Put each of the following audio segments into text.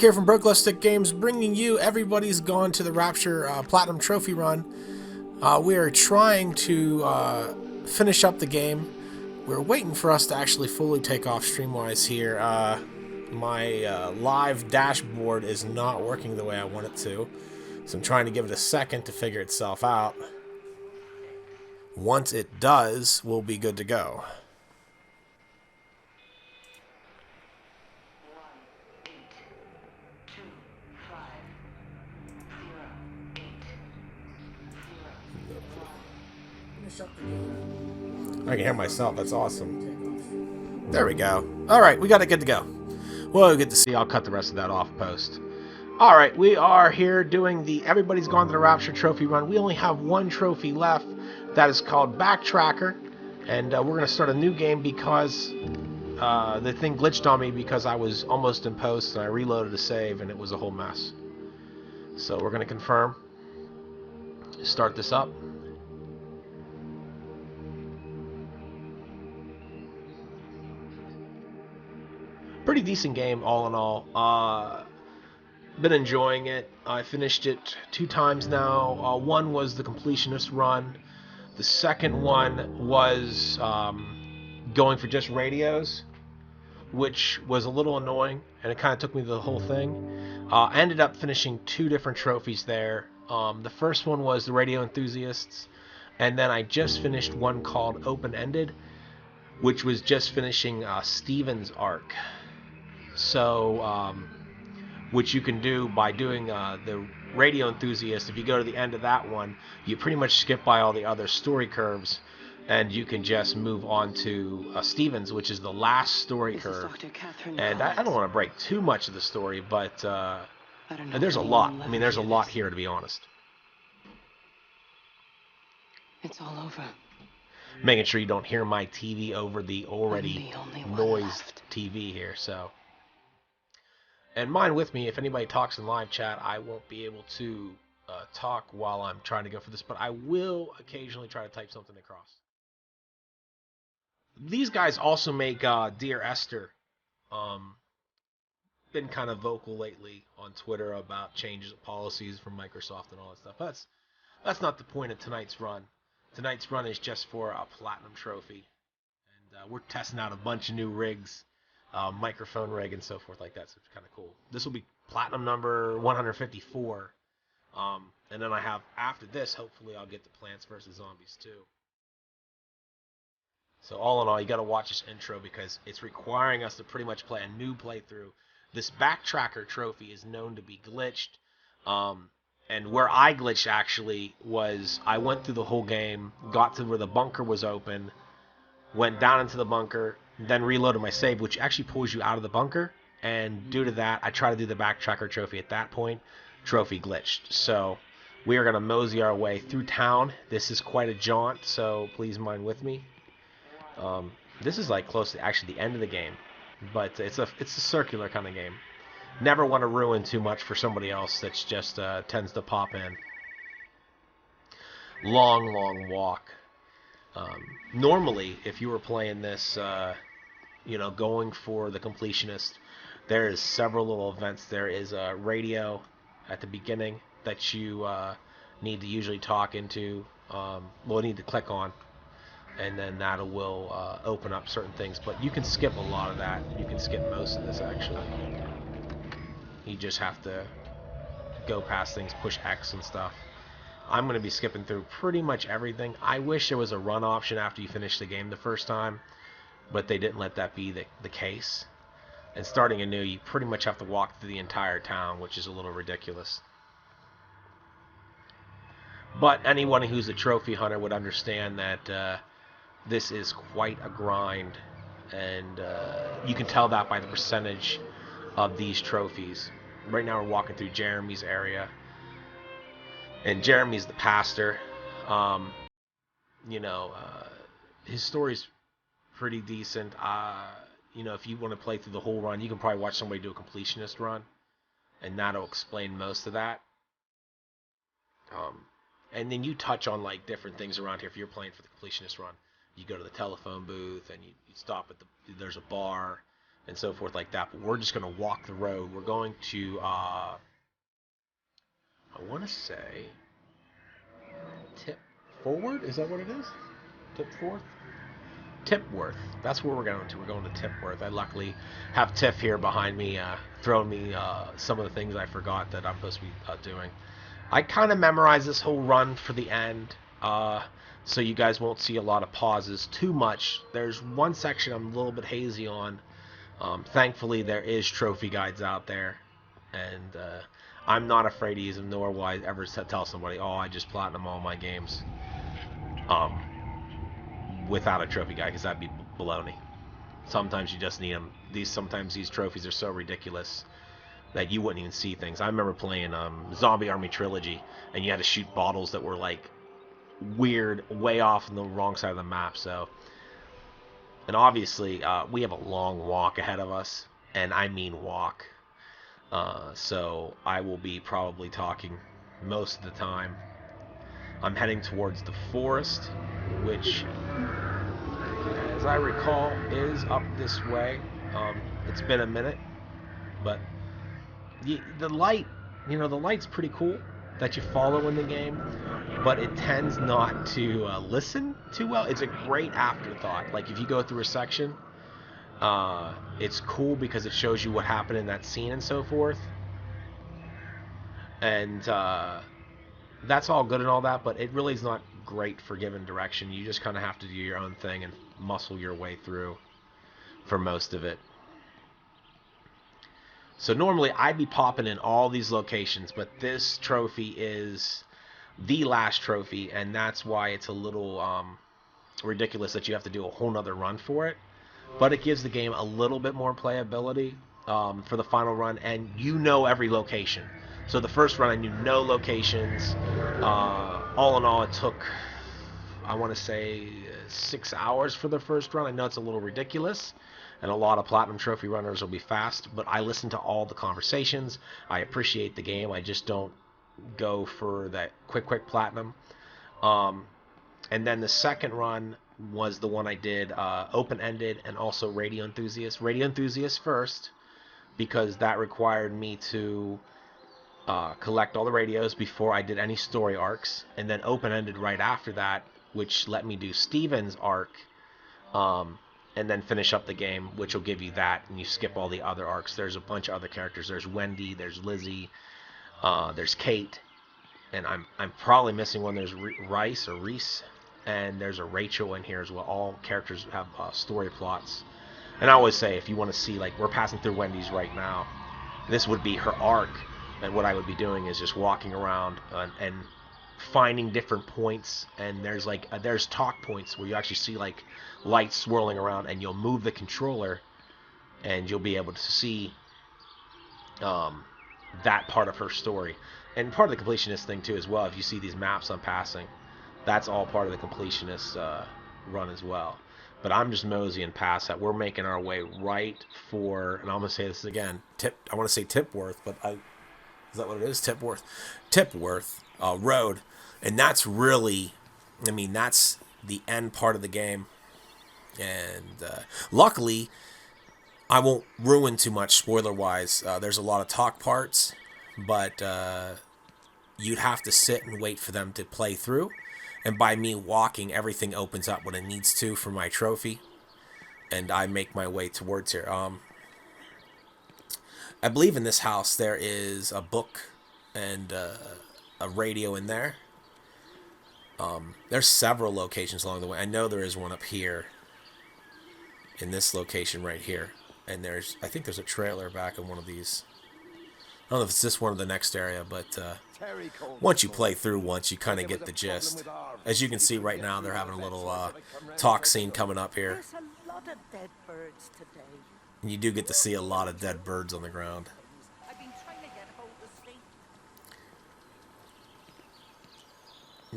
Nick here from Stick Games, bringing you Everybody's Gone to the Rapture Platinum Trophy run. We are trying to finish up the game. We're waiting for us to actually fully take off stream-wise here. My live dashboard is not working the way I want it to, so I'm trying to give it a second to figure itself out. Once it does, we'll be good to go. I can hear myself. That's awesome. There we go. Alright, we got it good to go. Well, good to see. I'll cut the rest of that off post. Alright, we are here doing the Everybody's Gone to the Rapture trophy run. We only have one trophy left. That is called Backtracker. And we're going to start a new game because the thing glitched on me because I was almost in post and I reloaded a save and it was a whole mess. So we're going to confirm. Start this up. Pretty decent game, all in all. Been enjoying it. I finished it 2 times now. One was the completionist run. The second one was going for just radios, which was a little annoying, and it kind of took me the whole thing. I ended up finishing 2 different trophies there. The first one was the radio enthusiasts, and then I just finished one called Open-Ended, which was just finishing Steven's arc. So, which you can do by doing the radio enthusiast. If you go to the end of that one, you pretty much skip by all the other story curves, and you can just move on to Stevens, which is the last story curve. And I don't want to break too much of the story, but there's a lot. I mean, there's a lot here, to be honest. It's all over. Making sure you don't hear my TV over the already noised TV here, so. And mind with me, if anybody talks in live chat, I won't be able to talk while I'm trying to go for this, but I will occasionally try to type something across. These guys also make Dear Esther. Been kind of vocal lately on Twitter about changes of policies from Microsoft and all that stuff. That's not the point of tonight's run. Tonight's run is just for a platinum trophy, and we're testing out a bunch of new rigs. Microphone rig and so forth like that, so it's kind of cool. This will be platinum number 154, and then I have, after this, hopefully I'll get the Plants vs. Zombies too. So all in all, you got to watch this intro because it's requiring us to pretty much play a new playthrough. This Backtracker trophy is known to be glitched, and where I glitched actually was I went through the whole game, got to where the bunker was open, went down into the bunker, then reloaded my save, which actually pulls you out of the bunker, and due to that, I tried to do the Backtracker trophy at that point. Trophy glitched. So we are going to mosey our way through town. This is quite a jaunt, so please mind with me. This is like close to actually the end of the game, but it's a circular kind of game. Never want to ruin too much for somebody else that's just tends to pop in. Long walk. Normally, if you were playing this, going for the completionist, there is several little events. There is a radio at the beginning that you need to usually talk into. Need to click on, and then that will open up certain things. But you can skip a lot of that. You can skip most of this, actually. You just have to go past things, push X and stuff. I'm going to be skipping through pretty much everything. I wish there was a run option after you finish the game the first time, but they didn't let that be the case. And starting anew, you pretty much have to walk through the entire town, which is a little ridiculous. But anyone who's a trophy hunter would understand that this is quite a grind, and you can tell that by the percentage of these trophies. Right now we're walking through Jeremy's area. And Jeremy's the pastor. His story's pretty decent. If you want to play through the whole run, you can probably watch somebody do a completionist run, and that'll explain most of that. And then you touch on like different things around here. If you're playing for the completionist run, you go to the telephone booth and you stop at there's a bar. and so forth like that. But we're just going to walk the road. We're going to, I want to say, tip forward. Is that what it is? Tip forth? Tipworth. That's where we're going to. We're going to Tipworth. I luckily have Tiff here behind me, throwing me some of the things I forgot that I'm supposed to be doing. I kind of memorized this whole run for the end, so you guys won't see a lot of pauses too much. There's one section I'm a little bit hazy on. Thankfully, there is trophy guides out there, and I'm not afraid to use them, nor will I ever tell somebody, oh, I just platinum all my games without a trophy guide, because that'd be baloney. Sometimes you just need them. Sometimes these trophies are so ridiculous that you wouldn't even see things. I remember playing Zombie Army Trilogy, and you had to shoot bottles that were like weird, way off on the wrong side of the map. So, and obviously, we have a long walk ahead of us, and I mean walk. So I will be probably talking most of the time. I'm heading towards the forest, which, as I recall, is up this way. It's been a minute, but the light, the light's pretty cool that you follow in the game, but it tends not to listen too well. It's a great afterthought. Like if you go through a section, it's cool because it shows you what happened in that scene and so forth, and that's all good and all that, but it really is not great for giving direction. You just kind of have to do your own thing and muscle your way through for most of it. So normally I'd be popping in all these locations, but this trophy is the last trophy, and that's why it's a little ridiculous that you have to do a whole nother run for it. But it gives the game a little bit more playability for the final run, and you know every location. So the first run I knew no locations. All in all, it took, I want to say, 6 hours for the first run. I know it's a little ridiculous, and a lot of Platinum Trophy runners will be fast, but I listen to all the conversations. I appreciate the game. I just don't go for that quick Platinum. And then the second run was the one I did open-ended and also Radio Enthusiast. Radio Enthusiast first, because that required me to collect all the radios before I did any story arcs, and then open-ended right after that, which let me do Steven's arc, and then finish up the game, which will give you that, and you skip all the other arcs. There's a bunch of other characters. There's Wendy, there's Lizzie, there's Kate, and I'm probably missing one. There's Rice or Reese, and there's a Rachel in here as well. All characters have story plots. And I always say, if you want to see, like, we're passing through Wendy's right now, this would be her arc, and what I would be doing is just walking around and finding different points, and there's talk points where you actually see like lights swirling around, and you'll move the controller and you'll be able to see that part of her story. And part of the completionist thing too as well, if you see these maps I'm passing, that's all part of the completionist run as well. But I'm just moseying past that. We're making our way right for, and I'm going to say this again, I want to say Tipworth, but is that what it is? Tipworth Road. And that's really, that's the end part of the game. And luckily, I won't ruin too much spoiler-wise. There's a lot of talk parts, but you'd have to sit and wait for them to play through. And by me walking, everything opens up when it needs to for my trophy. And I make my way towards here. I believe in this house there is a book and a radio in there. There's several locations along the way. I know there is one up here in this location right here. And I think there's a trailer back in one of these. I don't know if it's this one or the next area, but once you play through once, you kind of get the gist. As you can see right now, they're having a little talk scene coming up here. There's a lot of dead birds today. And you do get to see a lot of dead birds on the ground. I've been trying to get hold of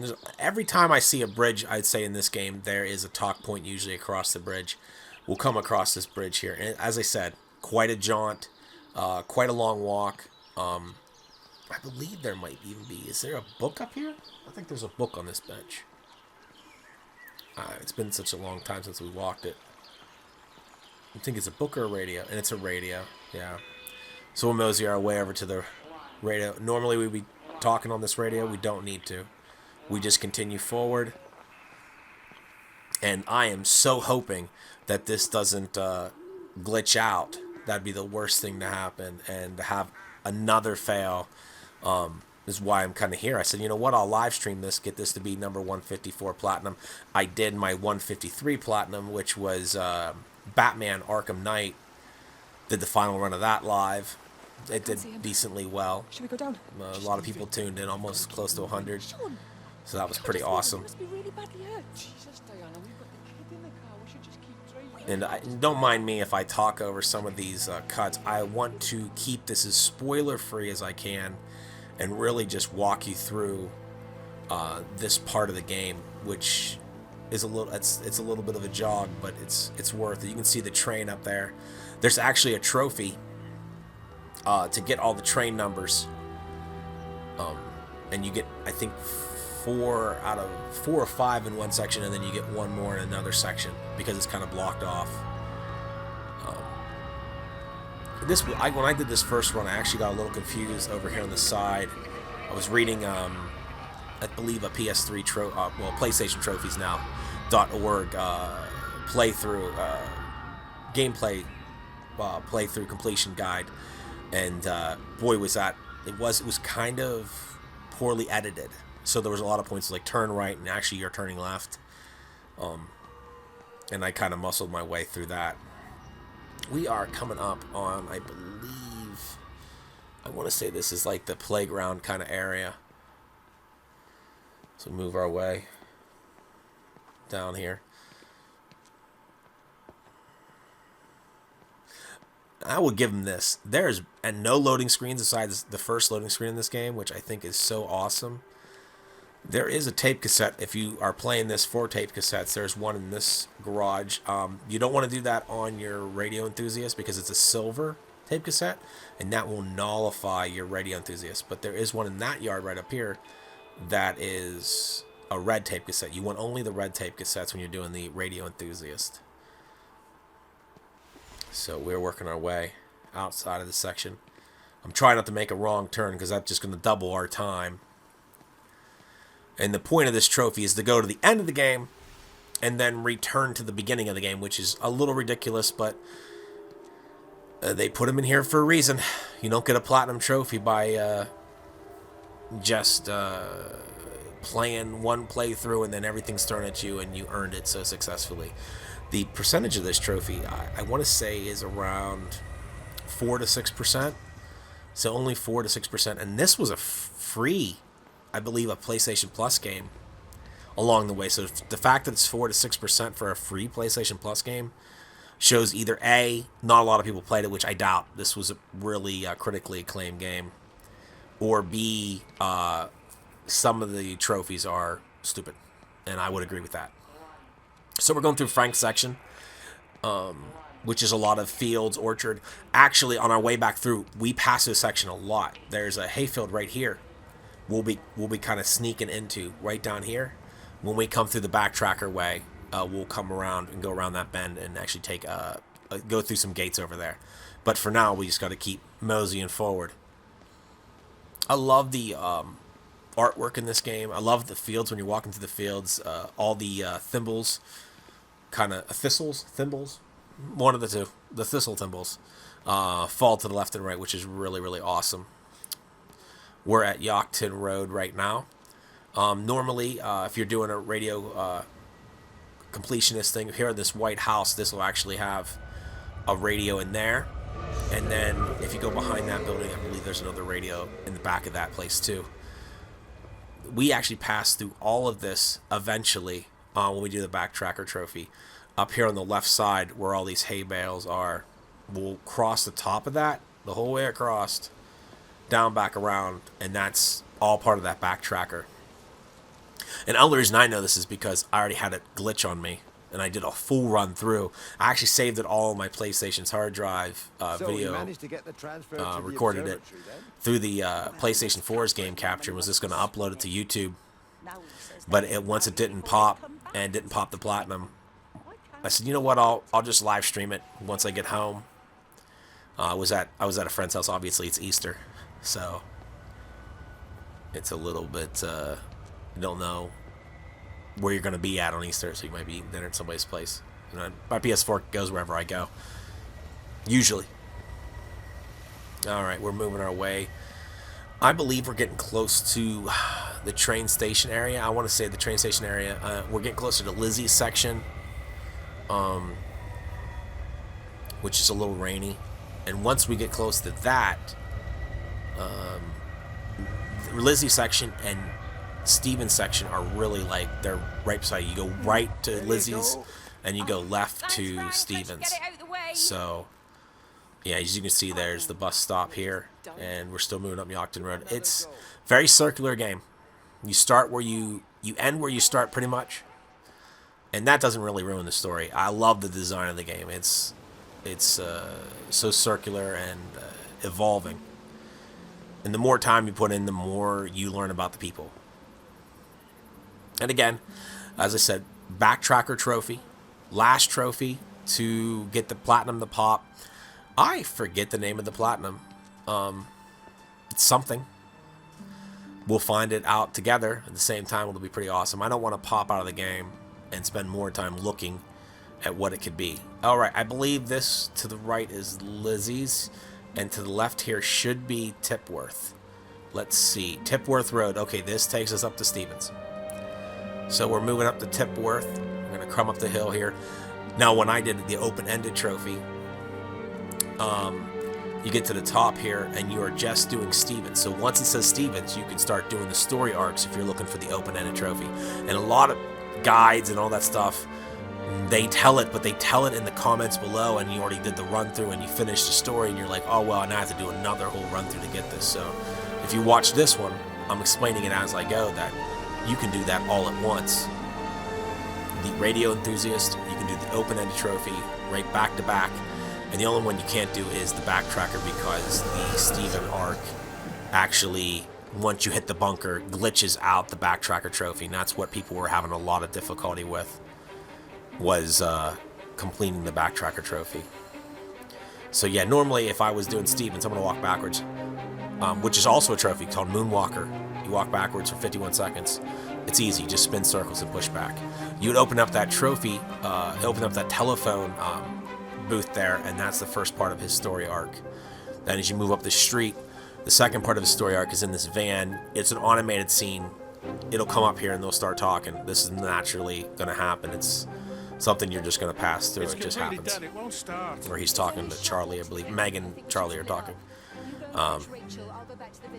sleep. Every time I see a bridge, I'd say in this game, there is a talk point usually across the bridge. We'll come across this bridge here. And as I said, quite a jaunt, quite a long walk. I believe there might even be. Is there a book up here? I think there's a book on this bench. It's been such a long time since we walked it. I think it's a book or a radio, and it's a radio. Yeah. So we'll mosey our way over to the radio. Normally we'd be talking on this radio. We don't need to. We just continue forward. And I am so hoping that this doesn't glitch out. That'd be the worst thing to happen. And to have another fail is why I'm kind of here. I said, you know what? I'll live stream this, get this to be number 154 platinum. I did my 153 platinum, which was Batman Arkham Knight. Did the final run of that live. It did decently well. Should we go down? A lot of people tuned in, almost close to 100. So that was pretty awesome. Must be really badly hurt. Jesus, Diana, we've got the kid in the car. We should just keep driving. And don't mind me if I talk over some of these cuts. I want to keep this as spoiler-free as I can and really just walk you through this part of the game, which is a little it's a little bit of a jog, but it's worth it. You can see the train up there. There's actually a trophy to get all the train numbers, and you get, I think, 4 out of 4 or 5 in one section, and then you get 1 more in another section because it's kind of blocked off. When I did this first run, I actually got a little confused over here on the side. I was reading, I believe, a PS3 PlayStation Trophies now.org playthrough gameplay playthrough completion guide, and boy, was that it was kind of poorly edited. So there was a lot of points like turn right and actually you're turning left, and I kind of muscled my way through that. We are coming up on, I believe, I want to say this is like the playground kind of area. So move our way down here. I will give them this. There's no loading screens besides the first loading screen in this game, which I think is so awesome. There is a tape cassette. If you are playing this for tape cassettes, there's one in this garage. You don't want to do that on your Radio Enthusiast because it's a silver tape cassette, and that will nullify your Radio Enthusiast. But there is one in that yard right up here that is a red tape cassette. You want only the red tape cassettes when you're doing the Radio Enthusiast. So we're working our way outside of the section. I'm trying not to make a wrong turn because that's just going to double our time. And the point of this trophy is to go to the end of the game and then return to the beginning of the game, which is a little ridiculous, but they put them in here for a reason. You don't get a platinum trophy by just playing one playthrough and then everything's thrown at you and you earned it so successfully. The percentage of this trophy, I want to say, is around 4 to 6%. So only 4 to 6%. And this was a free, I believe, a PlayStation Plus game along the way. So the fact that it's 4 to 6% for a free PlayStation Plus game shows either A, not a lot of people played it, which I doubt. This was a really critically acclaimed game. Or B, some of the trophies are stupid. And I would agree with that. So we're going through Frank's section, which is a lot of fields, orchard. Actually, on our way back through, we pass this section a lot. There's a hayfield right here. We'll be kind of sneaking into right down here. When we come through the backtracker way, we'll come around and go around that bend and actually take go through some gates over there. But for now, we just got to keep moseying forward. I love the artwork in this game. I love the fields when you're walking through the fields. All the thimbles, kind of thimbles, one of the two, the thistle thimbles, fall to the left and right, which is really, really awesome. We're at Yorkton Road right now. Normally, if you're doing a radio completionist thing, here in this white house, this will actually have a radio in there. And then if you go behind that building, I believe there's another radio in the back of that place too. We actually pass through all of this eventually when we do the backtracker trophy. Up here on the left side where all these hay bales are, we'll cross the top of that the whole way across, down back around, and that's all part of that backtracker. And the only reason I know this is because I already had a glitch on me, and I did a full run through. I actually saved it all on my PlayStation's hard drive video, recorded it through the PlayStation 4's game capture, and was just going to upload it to YouTube. But once it didn't pop, and didn't pop the platinum, I said, you know what, I'll just live stream it once I get home. I was at a friend's house. Obviously, it's Easter, so it's a little bit. You don't know where you're going to be at on Easter, so you might be eating dinner at somebody's place. You know, my PS4 goes wherever I go, usually. All right, we're moving our way. I believe we're getting close to the train station area. I want to say the train station area. We're getting closer to Lizzie's section, which is a little rainy. And once we get close to that, Lizzie's section and Steven's section are really like, they're right beside you. You go right to Lizzie's, and you go left to Steven's. So, yeah, as you can see, there's the bus stop here, and we're still moving up Yachtton Road. It's a very circular game. You start where you end where you start, pretty much, and that doesn't really ruin the story. I love the design of the game. It's so circular and evolving, and the more time you put in, the more you learn about the people. And again, as I said, backtracker trophy, last trophy to get the platinum, the pop. I forget the name of the platinum. It's something. We'll find it out together at the same time. It'll be pretty awesome. I don't want to pop out of the game and spend more time looking at what it could be. All right, I believe this to the right is Lizzie's, and to the left here should be Tipworth. Let's see, Tipworth Road. Okay, this takes us up to Stevens. So we're moving up to Tipworth. We're gonna come up the hill here. Now, when I did the open-ended trophy, you get to the top here, and you are just doing Stevens. So once it says Stevens, you can start doing the story arcs if you're looking for the open-ended trophy. And a lot of guides and all that stuff, they tell it, but they tell it in the comments below, and you already did the run-through, and you finished the story, and you're like, oh, well, now I have to do another whole run-through to get this. So if you watch this one, I'm explaining it as I go, that you can do that all at once. The radio enthusiast, you can do the open-ended trophy right back to back. And the only one you can't do is the backtracker, because the Steven arc actually, once you hit the bunker, glitches out the backtracker trophy. And that's what people were having a lot of difficulty with, was completing the backtracker trophy. So yeah, normally if I was doing Stevens, I'm going to walk backwards, which is also a trophy called Moonwalker. You walk backwards for 51 seconds. It's easy, just spin circles and push back. You would open up that trophy, open up that telephone booth there, and that's the first part of his story arc. Then as you move up the street, the second part of his story arc is in this van. It's an automated scene. It'll come up here and they'll start talking. This is naturally going to happen. It's something you're just going to pass through. It just happens. Where he's talking to Charlie, I believe. Meg and Charlie are talking. As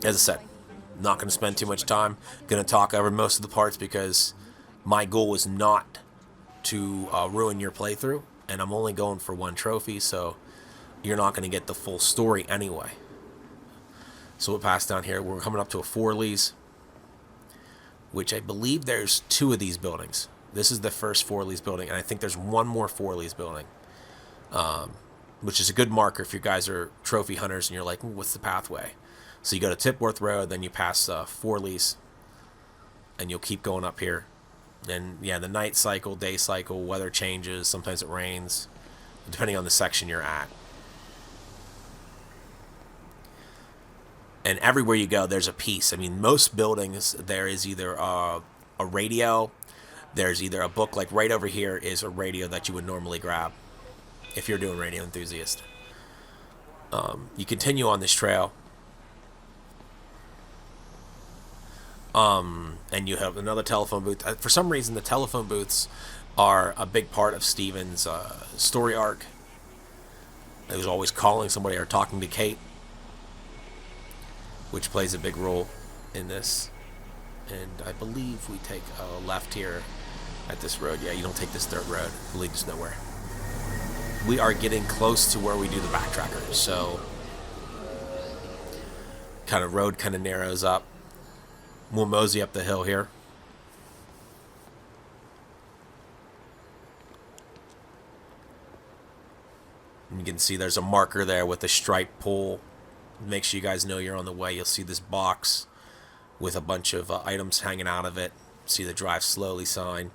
I said, not going to spend too much time. Going to talk over most of the parts, because my goal is not to ruin your playthrough. And I'm only going for one trophy, so you're not going to get the full story anyway. So we'll pass down here. We're coming up to a Forley's, which I believe there's 2 of these buildings. This is the first Forley's building, and I think there's one more Forley's building, which is a good marker if you guys are trophy hunters and you're like, what's the pathway? So you go to Tipworth Road, then you pass Forley's, and you'll keep going up here. And yeah, the night cycle, day cycle, weather changes. Sometimes it rains, depending on the section you're at. And everywhere you go, there's a piece. I mean, most buildings, there is either a radio, there's either a book. Like right over here is a radio that you would normally grab if you're doing radio enthusiast. You continue on this trail. And you have another telephone booth. For some reason, the telephone booths are a big part of Steven's story arc. He was always calling somebody or talking to Kate, which plays a big role in this. And I believe we take a left here at this road. Yeah, you don't take this dirt road. It leads us nowhere. We are getting close to where we do the backtracker. So, kind of road kind of narrows up. We'll mosey up the hill here. And you can see there's a marker there with a striped pole. Make sure you guys know you're on the way. You'll see this box with a bunch of items hanging out of it. See the drive slowly sign.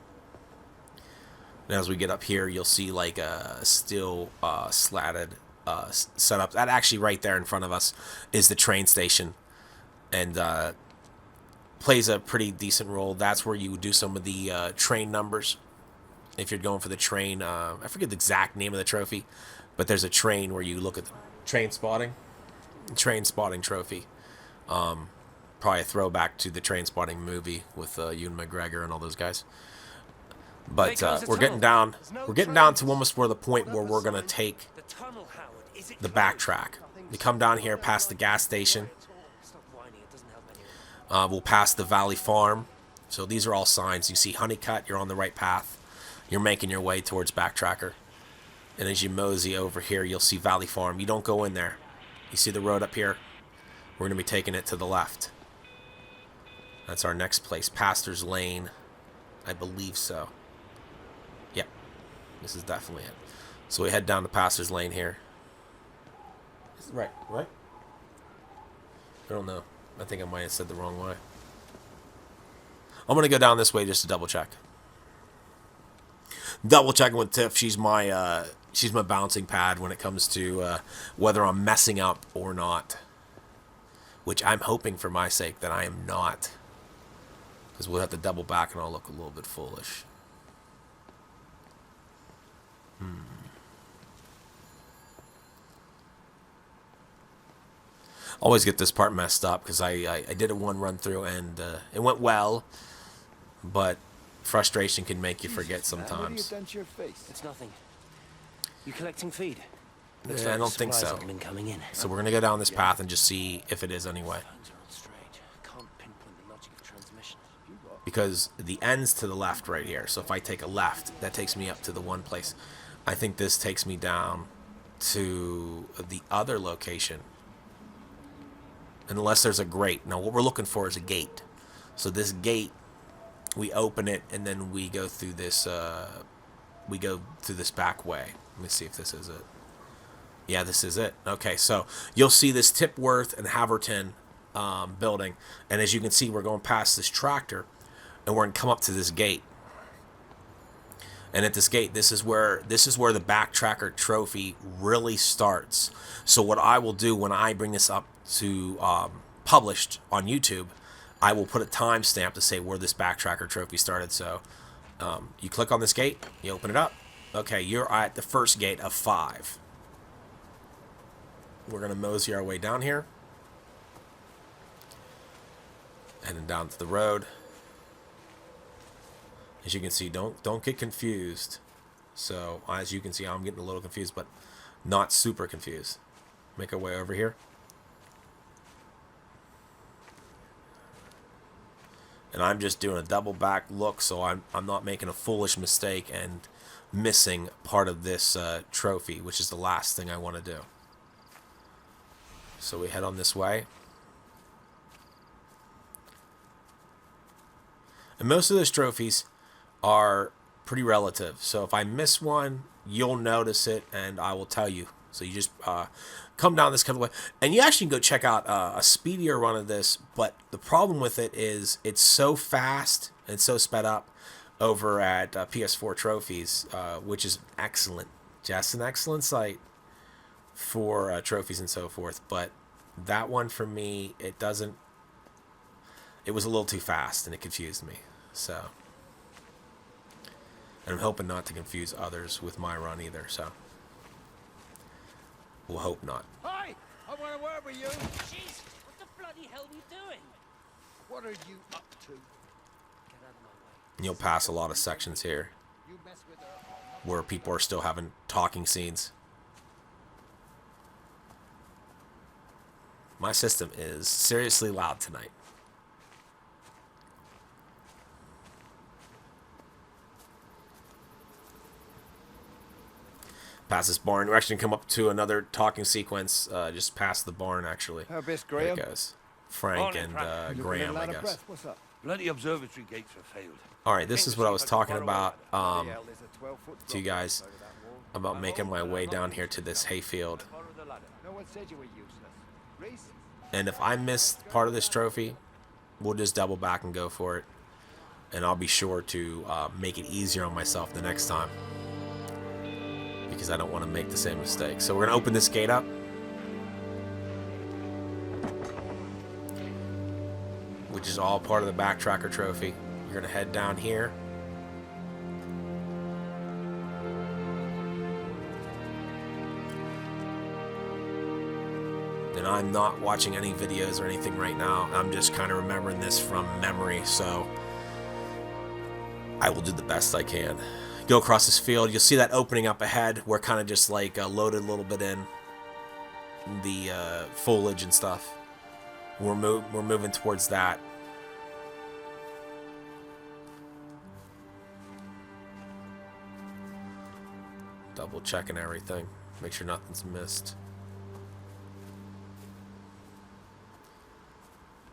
And as we get up here, you'll see like a steel slatted setup. That actually right there in front of us is the train station, and plays a pretty decent role. That's where you would do some of the train numbers. If you're going for the train, I forget the exact name of the trophy, but there's a train where you look at the train spotting trophy. Probably a throwback to the train spotting movie with Ewan McGregor and all those guys. But we're getting down to almost where the point where we're gonna take the backtrack. We come down here past the gas station. We'll pass the Valley Farm. So these are all signs. You see Honeycut, you're on the right path. You're making your way towards Backtracker. And as you mosey over here, you'll see Valley Farm. You don't go in there. You see the road up here? We're going to be taking it to the left. That's our next place. Pastor's Lane. I believe so. Yep. This is definitely it. So we head down to Pastor's Lane here. Right? I don't know. I think I might have said the wrong way. I'm going to go down this way just to double check. Double checking with Tiff. She's my bouncing pad when it comes to whether I'm messing up or not. Which I'm hoping for my sake that I am not. Because we'll have to double back and I'll look a little bit foolish. Always get this part messed up because I did a one run through and it went well. But frustration can make you forget sometimes. What have you done to your face? It's nothing. You collecting feed? I don't think so. Coming in. So we're going to go down this path and just see if it is anyway. Because the end's to the left right here. So if I take a left, that takes me up to the one place. I think this takes me down to the other location. Unless there's a grate. Now what we're looking for is a gate. So this gate, we open it and then we go through this back way. Let me see if this is it. Yeah, this is it. Okay, so you'll see this Tipworth and Haverton building, and as you can see, we're going past this tractor, and we're gonna come up to this gate. And at this gate, this is where the Backtracker trophy really starts. So what I will do when I bring this up to published on YouTube, I will put a timestamp to say where this Backtracker trophy started. So you click on this gate, you open it up. Okay, you're at the first gate of 5. We're going to mosey our way down here. Heading down to the road. As you can see, don't get confused. So, as you can see, I'm getting a little confused, but not super confused. Make our way over here. And I'm just doing a double back look, so I'm not making a foolish mistake and missing part of this trophy, which is the last thing I want to do. So we head on this way. And most of those trophies are pretty relative. So if I miss one, you'll notice it, and I will tell you. So you just come down this kind of way. And you actually can go check out a speedier run of this, but the problem with it is it's so fast and so sped up over at PS4 Trophies, which is excellent. Just an excellent site for trophies and so forth. But that one for me, it was a little too fast and it confused me. So, and I'm hoping not to confuse others with my run either. So, we'll hope not. Hi! I want to word with you. Jeez, what the bloody hell are you doing? What are you up to? Get out of my way. And you'll pass a lot of sections here You mess with her. where people are still having talking scenes. My system is seriously loud tonight. Past this barn. We're actually going to come up to another talking sequence just past the barn, actually. How best, There Graham? it goes. Frank and Graham, I guess. What's up? Bloody observatory gates have failed. All right, this is what I was talking about Hell, there's a 12-foot to you drop guys outside of that wall. about making my way down here to this hayfield. Borrow the ladder. No one said you were useless. Reese? And if I missed part of this trophy, we'll just double back and go for it. and I'll be sure to make it easier on myself the next time, because I don't want to make the same mistake. So we're going to open this gate up, which is all part of the Backtracker trophy. You're going to head down here. And I'm not watching any videos or anything right now. I'm just kind of remembering this from memory, so I will do the best I can. Go across this field. You'll see that opening up ahead. We're kind of just like loaded a little bit in the foliage and stuff. We're moving towards that. Double checking everything. Make sure nothing's missed.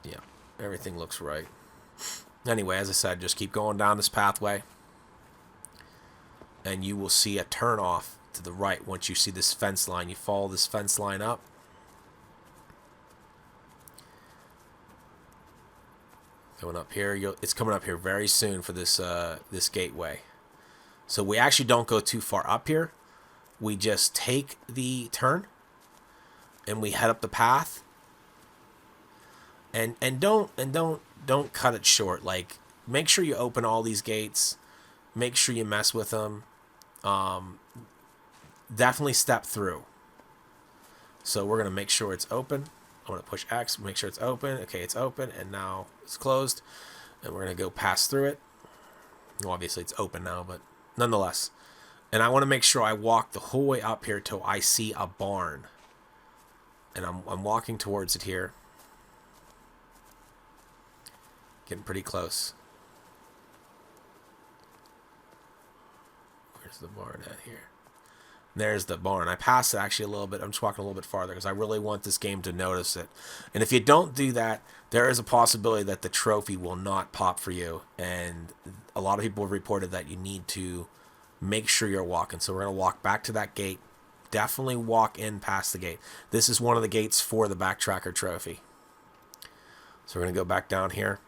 Yeah, everything looks right. Anyway, as I said, just keep going down this pathway, and you will see a turn off to the right once you see this fence line. You follow this fence line up. Going up here, it's coming up here very soon for this this gateway. So we actually don't go too far up here. We just take the turn, and we head up the path. And don't cut it short. Like, make sure you open all these gates. Make sure you mess with them. Definitely step through. So we're gonna make sure it's open. I'm gonna push X, make sure it's open. Okay, it's open, and now it's closed. And we're gonna go pass through it. Well, obviously it's open now, but nonetheless. And I want to make sure I walk the whole way up here till I see a barn. And I'm walking towards it here. Getting pretty close. Where's the barn at here? There's the barn. I passed it actually a little bit. I'm just walking a little bit farther because I really want this game to notice it. And if you don't do that, there is a possibility that the trophy will not pop for you. And a lot of people have reported that you need to make sure you're walking. So we're going to walk back to that gate. Definitely walk in past the gate. This is one of the gates for the Backtracker trophy. So we're going to go back down here.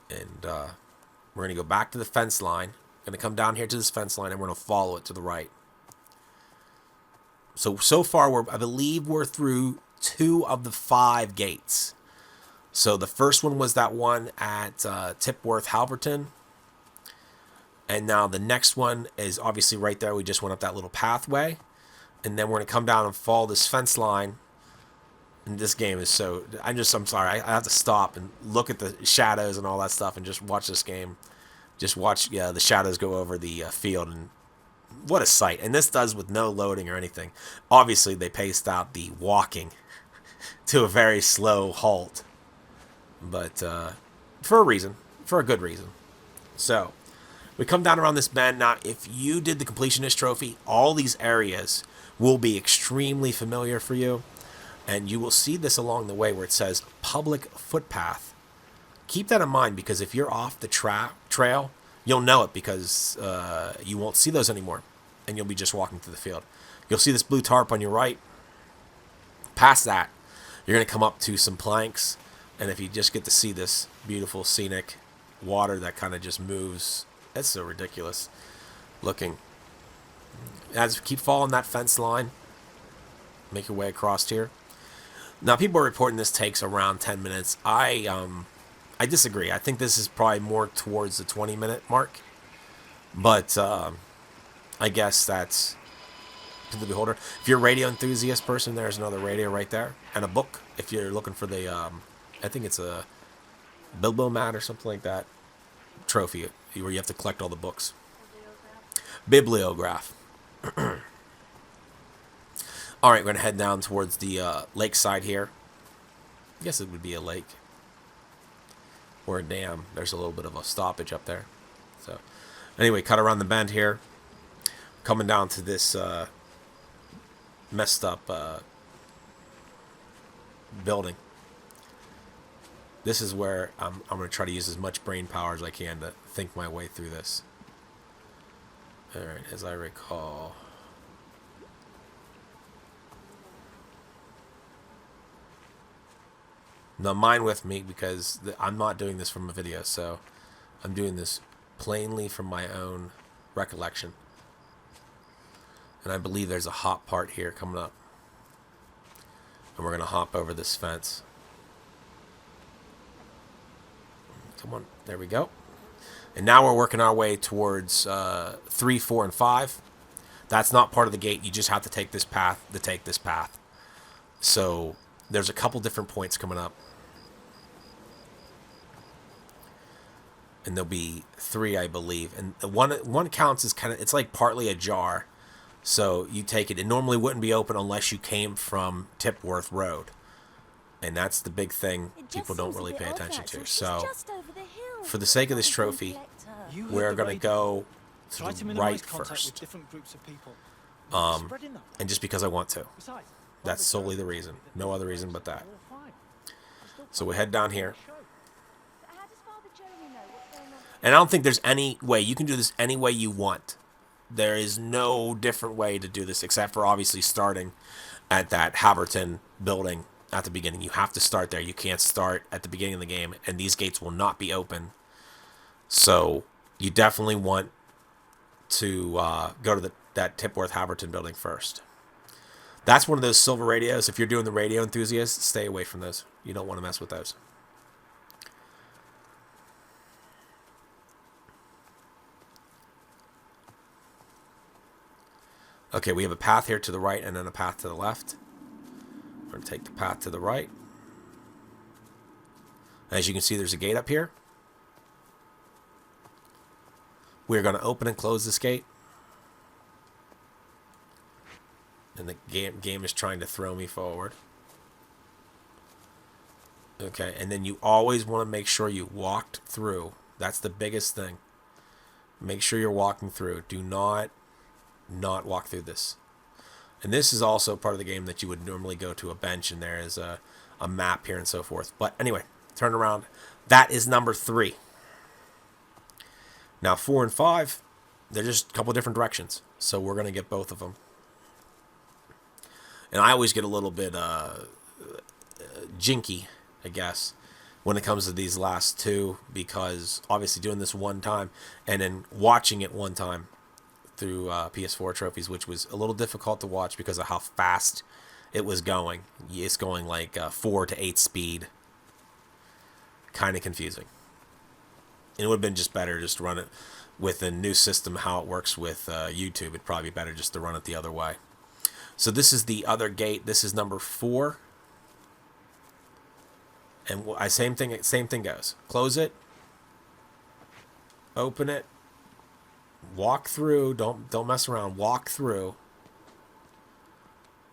And we're going to go back to the fence line. Going to come down here to this fence line, and we're going to follow it to the right. So far, I believe we're through 2 of the 5 gates. So the first one was that one at Tipworth, Halverton. And now the next one is obviously right there. We just went up that little pathway. And then we're going to come down and follow this fence line. And this game is so... I'm sorry. I have to stop and look at the shadows and all that stuff and just watch this game. Just watch the shadows go over the field. And what a sight. And this does with no loading or anything. Obviously, they paced out the walking to a very slow halt. But for a reason. For a good reason. So, we come down around this bend. Now, if you did the completionist trophy, all these areas will be extremely familiar for you. And you will see this along the way where it says public footpath. Keep that in mind, because if you're off the trail, you'll know it, because you won't see those anymore. And you'll be just walking through the field. You'll see this blue tarp on your right. Past that, you're going to come up to some planks. And if you just get to see this beautiful scenic water that kind of just moves, it's so ridiculous looking. As you keep following that fence line, make your way across here. Now, people are reporting this takes around 10 minutes. I disagree. I think this is probably more towards the 20-minute mark. But I guess that's to the beholder. If you're a radio enthusiast person, there's another radio right there. And a book if you're looking for the, I think it's a Bilbo mat or something like that, trophy where you have to collect all the books. Bibliograph. All right, we're going to head down towards the lakeside here. I guess it would be a lake. Or a dam. There's a little bit of a stoppage up there. So, anyway, cut around the bend here. Coming down to this messed up building. This is where I'm going to try to use as much brain power as I can to think my way through this. All right, as I recall... Now, mind with me, because I'm not doing this from a video, so I'm doing this plainly from my own recollection. And I believe there's a hop part here coming up. And we're going to hop over this fence. Come on, there we go. And now we're working our way towards 3, 4, and 5. That's not part of the gate. You just have to take this path to take this path. So there's a couple different points coming up. And there'll be 3, I believe. And one counts as kind of, it's like partly a jar. So you take it. It normally wouldn't be open unless you came from Tipworth Road. And that's the big thing people don't really pay attention to. So for the sake of this trophy, we're going to go to the right first. And just because I want to. That's solely the reason. No other reason but that. So we head down here. And I don't think there's any way. You can do this any way you want. There is no different way to do this except for obviously starting at that Haverton building at the beginning. You have to start there. You can't start at the beginning of the game, and these gates will not be open. So you definitely want to go to that Tipworth Haverton building first. That's one of those silver radios. If you're doing the radio enthusiasts, stay away from those. You don't want to mess with those. Okay, we have a path here to the right and then a path to the left. We're going to take the path to the right. As you can see, there's a gate up here. We're going to open and close this gate. And the game is trying to throw me forward. Okay, and then you always want to make sure you walked through. That's the biggest thing. Make sure you're walking through. Do not walk through this. And this is also part of the game that you would normally go to a bench and there is a map here and so forth. But anyway, turn around. That is number 3. Now 4 and 5, they're just a couple different directions. So we're going to get both of them. And I always get a little bit jinky, I guess, when it comes to these last 2. Because obviously doing this one time and then watching it one time through PS4 trophies, which was a little difficult to watch because of how fast it was going. It's going like 4 to 8 speed. Kind of confusing. And it would have been just better just to run it with a new system, how it works with YouTube. It'd probably be better just to run it the other way. So this is the other gate. This is number 4. And same thing goes. Close it. Open it. Walk through. Don't mess around. Walk through.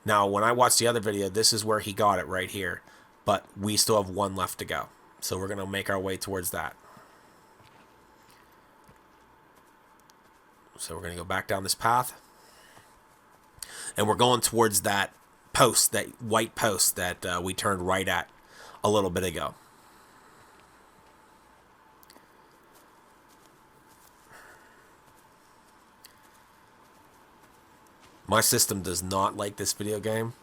Now, when I watched the other video, this is where he got it right here. But we still have 1 left to go. So we're going to make our way towards that. So we're going to go back down this path. And we're going towards that post, that white post that we turned right at a little bit ago. My system does not like this video game.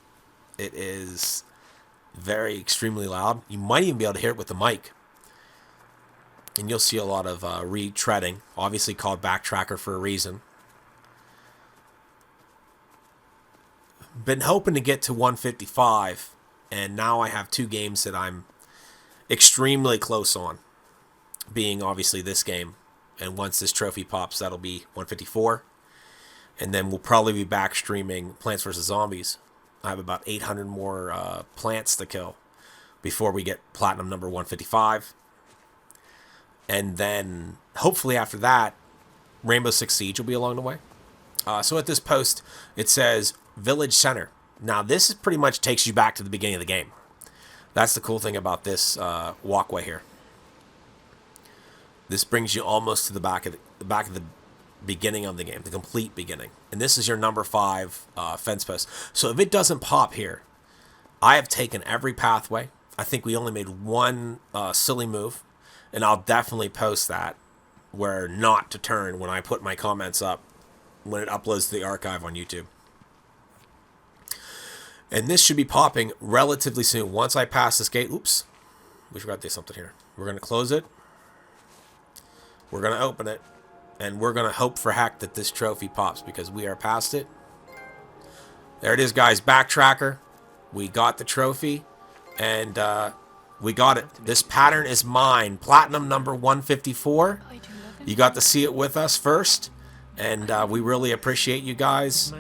It is very extremely loud. You might even be able to hear it with the mic. And you'll see a lot of retreading, obviously called backtracker for a reason. Been hoping to get to 155, and now I have 2 games that I'm extremely close on, being obviously this game, and once this trophy pops, that'll be 154, and then we'll probably be back streaming Plants vs. Zombies. I have about 800 more plants to kill before we get platinum number 155, and then hopefully after that, Rainbow Six Siege will be along the way. So at this post, it says Village Center. Now this pretty much takes you back to the beginning of the game. That's the cool thing about this walkway here. This brings you almost to the back of the beginning of the game, the complete beginning. And this is your number 5 fence post. So if it doesn't pop here, I have taken every pathway. I think we only made 1 silly move, and I'll definitely post that where not to turn when I put my comments up when it uploads to the archive on YouTube. And this should be popping relatively soon. Once I pass this gate, oops, We forgot to do something here. We're going to close it. We're going to open it. And we're going to hope for heck that this trophy pops because we are past it. There it is, guys. Backtracker. We got the trophy. And we got it. This pattern is mine. Platinum number 154. You got to see it with us first. And we really appreciate you guys.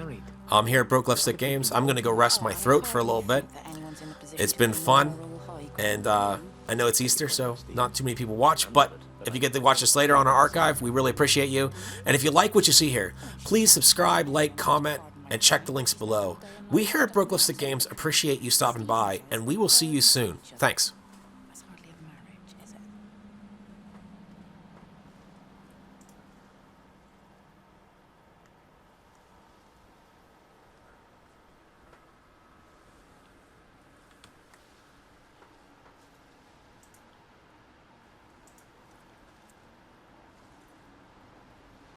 I'm here at Broke Left Stick Games. I'm going to go rest my throat for a little bit. It's been fun. And I know it's Easter, so not too many people watch. But if you get to watch this later on our archive, we really appreciate you. And if you like what you see here, please subscribe, like, comment, and check the links below. We here at Broke Left Stick Games appreciate you stopping by, and we will see you soon. Thanks.